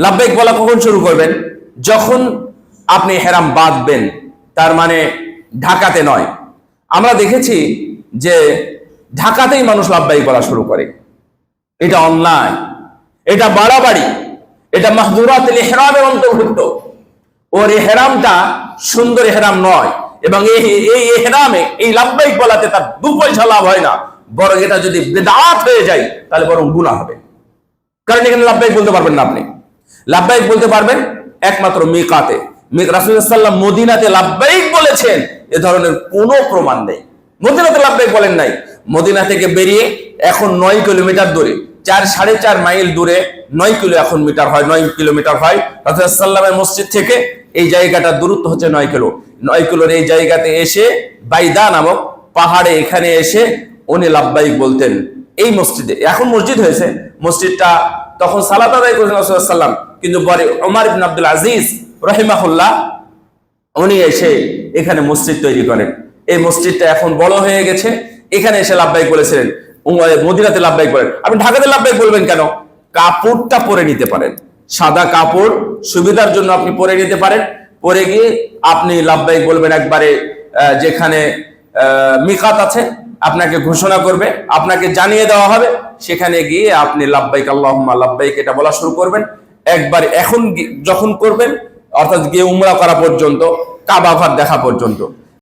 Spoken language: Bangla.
লাব্বাইক বলা কখন শুরু করবেন? যখন আপনি ইহরাম বাঁধবেন, তার মানে ঢাকাতে নয়। আমরা দেখেছি যে ঢাকাতেই মানুষ লাব্বাইক বলা শুরু করে। এটা অন্যায়, এটা বাড়াবাড়ি, এটা মাহযুরাতুল ইহরামের অন্তর্ভুক্ত। ওর ইহরামটা সুন্দর ইহরাম নয়, এবং এই ইহরামে এই লাব্বাইক বলাতে তার 2 পয়সা লাভ হয় না, বরং এটা যদি বিদআত হয়ে যায় তাহলে বরং গুনাহ হবে। কারণ এখানে লাব্বাইক বলতে পারবেন না। আপনি লাব্বাইক বলতে পারবেন একমাত্র মিকাতে। রাসূলুল্লাহ সাল্লাল্লাহু আলাইহি ওয়াসাল্লাম মদিনাতে লাব্বাইক বলেছেন এ ধরনের কোনো প্রমাণ নেই। মদিনাতে লাব্বাইক বলেন নাই। মদিনা থেকে বেরিয়ে এখন 9 কিলোমিটার দূরে, 4-4.5 মাইল দূরে 9 কিলোমিটার হয়, 9 কিলোমিটার হয় রাসূলুল্লাহ সাল্লাল্লাহু আলাইহি ওয়াসাল্লামের মসজিদ থেকে। এই জায়গাটার দূরত্ব হচ্ছে 9 কিলো। 9 কিলোর এই জায়গাতে এসে বাইদা নামক পাহাড়ে এখানে এসে উনি লাব্বাইক বলতেন এই মসজিদে। এখন মসজিদ হয়েছে, মসজিদটা তখন সালাত আদায় করেছেন রাসূলুল্লাহ সাল্লাল্লাহু আলাইহি ওয়াসাল্লাম, কিন্তু পরে ওমর ইবনে আব্দুল আজিজ রাহিমাহুল্লাহ উনি এসে এখানে মসজিদ তৈরি করেন। এই মসজিদটা এখন বড় হয়ে গেছে, এখানে এসে লাব্বাইক বলেছিলেন। মদিনাতে লাব্বাইক বলেন। আপনি ঢাকাতে লাব্বাইক বলবেন কেন? কাপড়টা পরে নিতে পারেন, সাদা কাপড় সুবিধার জন্য আপনি পরে নিতে পারেন। পরে গিয়ে আপনি লাব্বাইক বলবেন একবারে যেখানে মিকাত আছে আপনাকে ঘোষণা করবে, আপনাকে জানিয়ে দেওয়া হবে, সেখানে গিয়ে আপনি লাব্বাইক আল্লাহুম্মা লাব্বাইক এটা বলা শুরু করবেন। একবার এখন যখন করবেন, অর্থাৎ গিয়ে উমরা করা পর্যন্ত, কাবা ঘর দেখা পর্যন্ত।